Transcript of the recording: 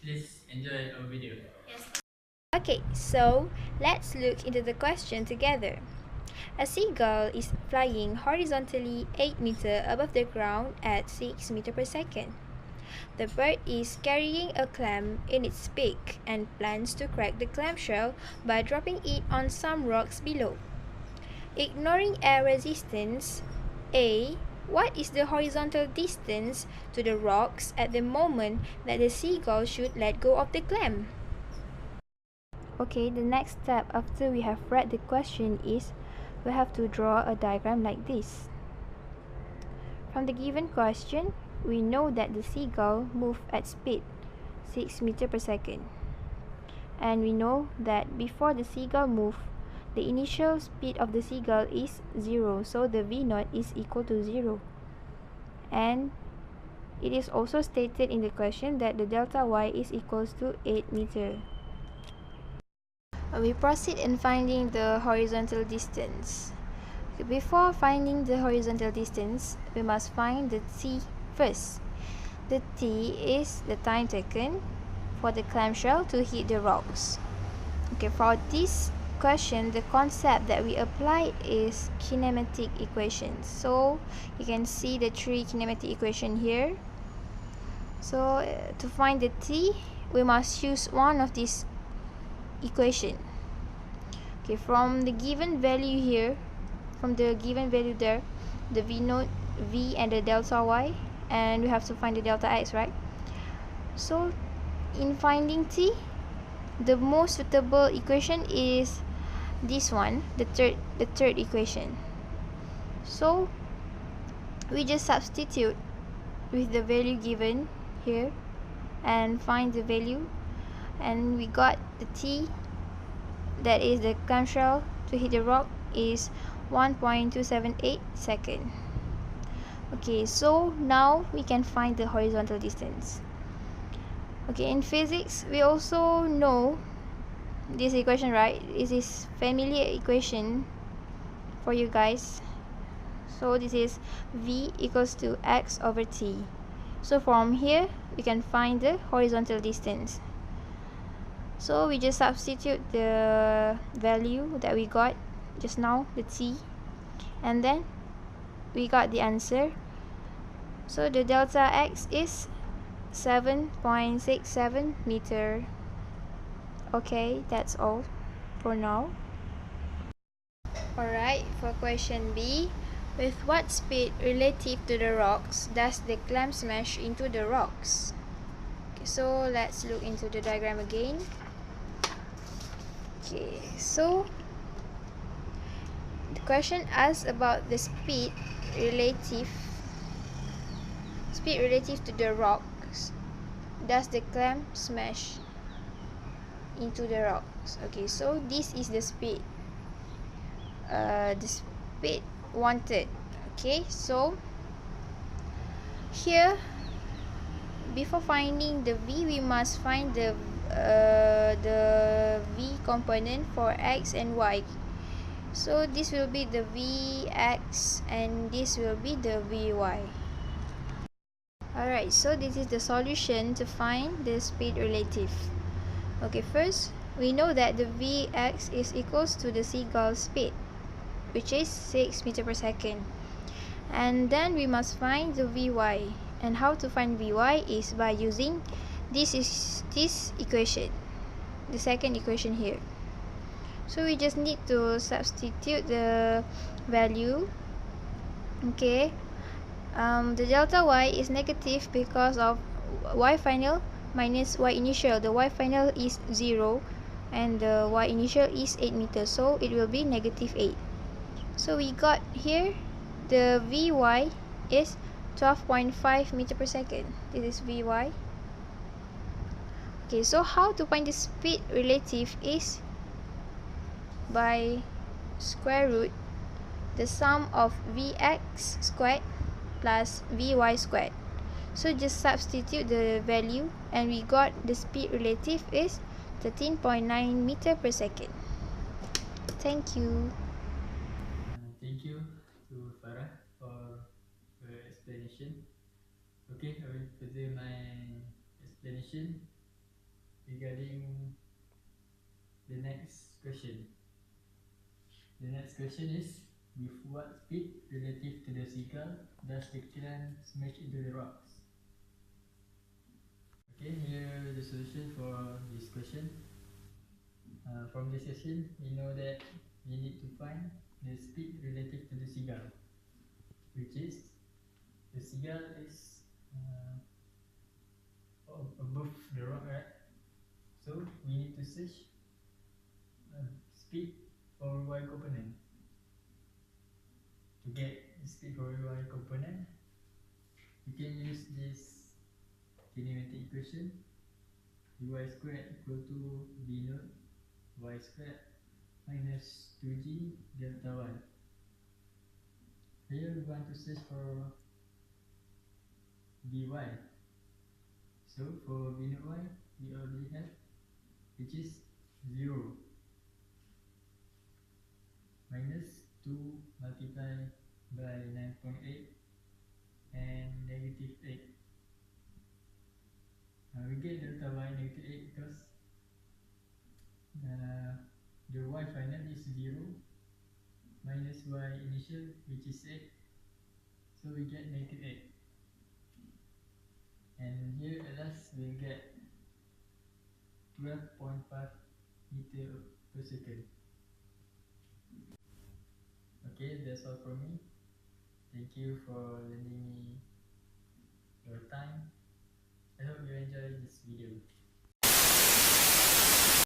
Please enjoy our video. Okay, so let's look into the question together. A seagull is flying horizontally 8 meters above the ground at 6 meters per second. The bird is carrying a clam in its beak and plans to crack the clamshell by dropping it on some rocks below. Ignoring air resistance, A. What is the horizontal distance to the rocks at the moment that the seagull should let go of the clam? Okay, the next step after we have read the question is we have to draw a diagram like this. From the given question, we know that the seagull moves at speed 6 meters per second. And we know that before the seagull moves, the initial speed of the seagull is 0, so the v0 is equal to 0. And it is also stated in the question that the delta y is equals to 8 meters. We proceed in finding the horizontal distance. Before finding the horizontal distance, we must find the t first. The t is the time taken for the clamshell to hit the rocks. Okay, for this question, the concept that we apply is kinematic equations. So you can see the three kinematic equation here. So to find the t, we must use one of these equation. Okay, from the given value here, from the given value there, the v0, v and the delta y, and we have to find the delta x, right? So in finding t, the most suitable equation is this one, the third equation. So we just substitute with the value given here and find the value, and we got the t, that is the clamshell to hit the rock, is 1.278 seconds. Okay, so now we can find the horizontal distance. Okay, in physics, we also know this equation, right? This is familiar equation for you guys. So this is v equals to x over t. So from here, we can find the horizontal distance. So we just substitute the value that we got just now, the t, and then we got the answer. So the delta x is 7.67 meter. Okay, that's all for now. Alright, for question B, with what speed relative to the rocks does the clam smash into the rocks? Okay, so let's look into the diagram again. Okay, so the question asks about the speed relative to the rocks does the clam smash into the rocks. Okay, so this is the speed wanted. Okay, so here, before finding the v, we must find the v component for x and y. So this will be the vx and this will be the vy. Alright, so this is the solution to find the speed relative. Okay, first we know that the vx is equals to the seagull speed, which is 6 meters per second. And then we must find the vy. And how to find vy is by using this equation, the second equation here. So we just need to substitute the value. Okay, the delta y is negative because of y final minus y initial. The y final is 0 and the y initial is 8 meters, so it will be negative 8. So we got here the vy is 12.5 meter per second. This is vy. Okay, so how to find the speed relative is by square root the sum of vx squared plus vy squared. So just substitute the value and we got the speed relative is 13.9 meter per second. Thank you. Thank you to Farah for her explanation. Okay, I will further my explanation. regarding the next question. The next question is, with what speed relative to the seagull does the crane smash into the rocks? Okay, here is the solution for this question. From this question, we know that we need to find the speed relative to the seagull, which is the seagull is above the rock, right? So we need to search speed for y component. To get speed for y component, we can use this kinematic equation. Y squared equal to b naught y squared minus 2g delta y. Here we want to search for by. So for b naught y, we already have, which is 0 minus 2 multiplied by 9.8 and negative 8. We get delta y negative 8 because the y final is 0 minus y initial, which is 8. So we get negative 8. And here at last we'll get 12.5 meter per second. Okay, that's all from me. Thank you for lending me your time. I hope you enjoy this video.